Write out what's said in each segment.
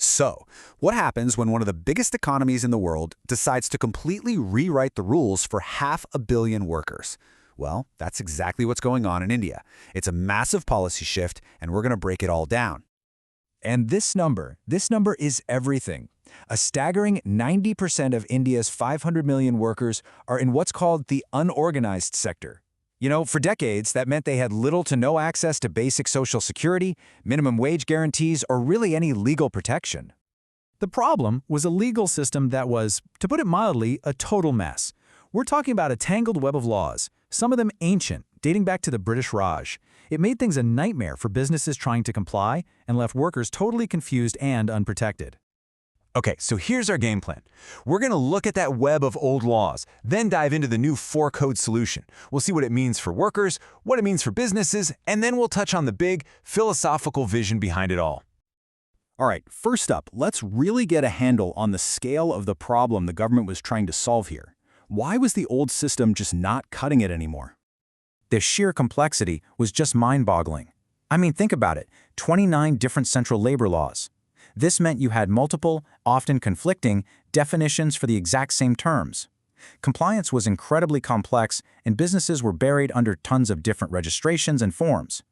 So, what happens when one of the biggest economies in the world decides to completely rewrite the rules for 500 million workers? Well, that's exactly what's going on in India. It's a massive policy shift, and we're going to break it all down. And this number is everything. A staggering 90% of India's 500 million workers are in what's called the unorganized sector. For decades, that meant they had little to no access to basic social security, minimum wage guarantees, or really any legal protection. The problem was a legal system that was, to put it mildly, a total mess. We're talking about a tangled web of laws, some of them ancient, dating back to the British Raj. It made things a nightmare for businesses trying to comply and left workers totally confused and unprotected. Okay, so here's our game plan. We're going to look at that web of old laws, then dive into the new four-code solution. We'll see what it means for workers, what it means for businesses, and then we'll touch on the big, philosophical vision behind it all. All right, first up, let's really get a handle on the scale of the problem the government was trying to solve here. Why was the old system just not cutting it anymore? The sheer complexity was just mind-boggling. I mean, think about it, 29 different central labor laws. This meant you had multiple, often conflicting, definitions for the exact same terms. Compliance was incredibly complex, and businesses were buried under tons of different registrations and forms.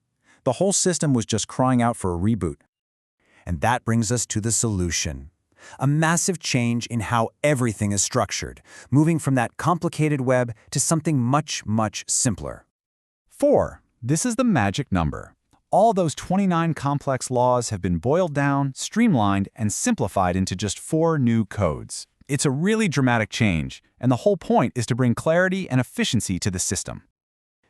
The whole system was just crying out for a reboot. And that brings us to the solution. A massive change in how everything is structured, moving from that complicated web to something much, much simpler. 4. This is the magic number. All those 29 complex laws have been boiled down, streamlined, and simplified into just 4 new codes. It's a really dramatic change, and the whole point is to bring clarity and efficiency to the system.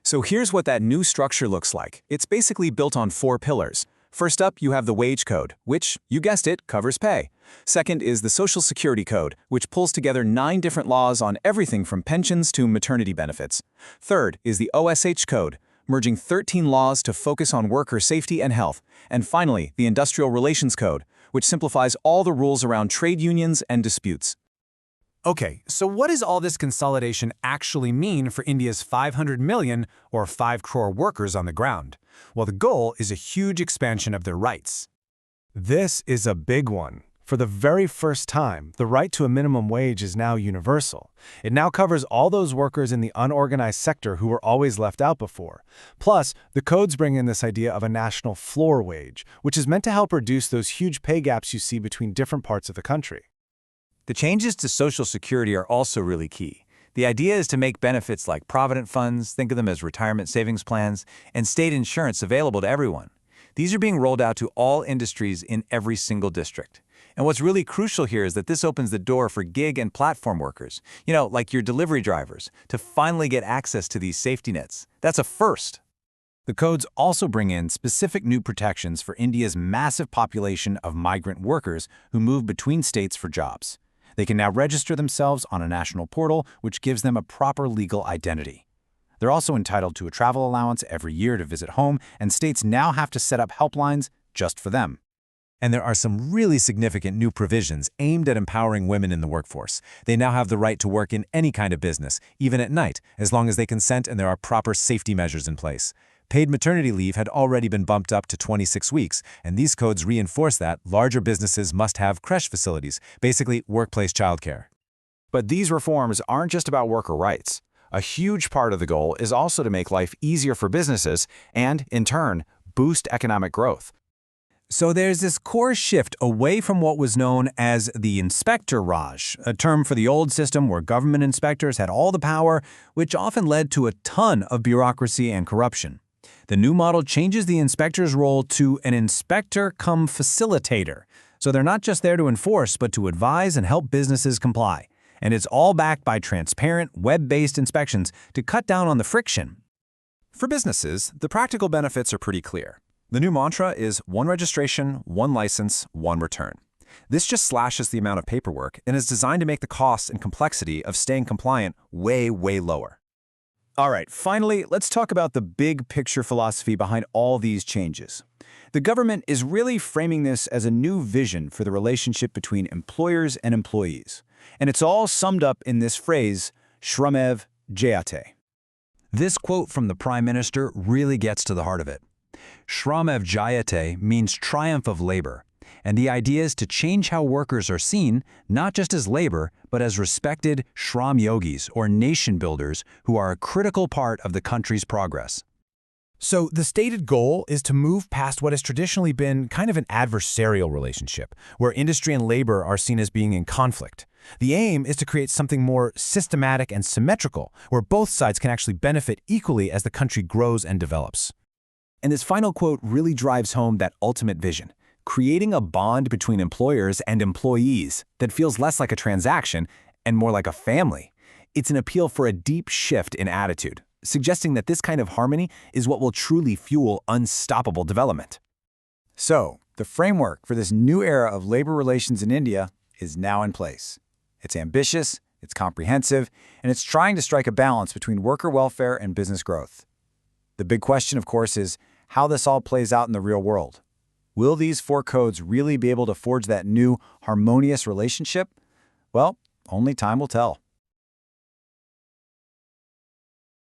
So here's what that new structure looks like. It's basically built on 4 pillars. First up, you have the Wage Code, which, you guessed it, covers pay. Second is the Social Security Code, which pulls together 9 different laws on everything from pensions to maternity benefits. Third is the OSH Code, merging 13 laws to focus on worker safety and health. And finally, the Industrial Relations Code, which simplifies all the rules around trade unions and disputes. Okay, so what does all this consolidation actually mean for India's 500 million or 5 crore workers on the ground? Well, the goal is a huge expansion of their rights. This is a big one. For the very first time, the right to a minimum wage is now universal. It now covers all those workers in the unorganized sector who were always left out before. Plus, the codes bring in this idea of a national floor wage, which is meant to help reduce those huge pay gaps you see between different parts of the country. The changes to Social Security are also really key. The idea is to make benefits like provident funds, think of them as retirement savings plans, and state insurance available to everyone. These are being rolled out to all industries in every single district. And what's really crucial here is that this opens the door for gig and platform workers, like your delivery drivers, to finally get access to these safety nets. That's a first. The codes also bring in specific new protections for India's massive population of migrant workers who move between states for jobs. They can now register themselves on a national portal, which gives them a proper legal identity. They're also entitled to a travel allowance every year to visit home, and states now have to set up helplines just for them. And there are some really significant new provisions aimed at empowering women in the workforce. They now have the right to work in any kind of business, even at night, as long as they consent and there are proper safety measures in place. Paid maternity leave had already been bumped up to 26 weeks, and these codes reinforce that larger businesses must have creche facilities, basically workplace childcare. But these reforms aren't just about worker rights. A huge part of the goal is also to make life easier for businesses and, in turn, boost economic growth. So there's this core shift away from what was known as the Inspector Raj, a term for the old system where government inspectors had all the power, which often led to a ton of bureaucracy and corruption. The new model changes the inspector's role to an inspector-cum-facilitator. So they're not just there to enforce, but to advise and help businesses comply. And it's all backed by transparent, web-based inspections to cut down on the friction. For businesses, the practical benefits are pretty clear. The new mantra is one registration, one license, one return. This just slashes the amount of paperwork and is designed to make the cost and complexity of staying compliant way, way lower. All right, finally, let's talk about the big picture philosophy behind all these changes. The government is really framing this as a new vision for the relationship between employers and employees. And it's all summed up in this phrase, Shramev Jayate. This quote from the Prime Minister really gets to the heart of it. Shramev Jayate means triumph of labor. And the idea is to change how workers are seen, not just as labor, but as respected Shram yogis or nation builders who are a critical part of the country's progress. So the stated goal is to move past what has traditionally been kind of an adversarial relationship, where industry and labor are seen as being in conflict. The aim is to create something more systematic and symmetrical, where both sides can actually benefit equally as the country grows and develops. And this final quote really drives home that ultimate vision, creating a bond between employers and employees that feels less like a transaction and more like a family. It's an appeal for a deep shift in attitude, suggesting that this kind of harmony is what will truly fuel unstoppable development. So, the framework for this new era of labor relations in India is now in place. It's ambitious, it's comprehensive, and it's trying to strike a balance between worker welfare and business growth. The big question, of course, is how this all plays out in the real world. Will these 4 codes really be able to forge that new, harmonious relationship? Well, only time will tell.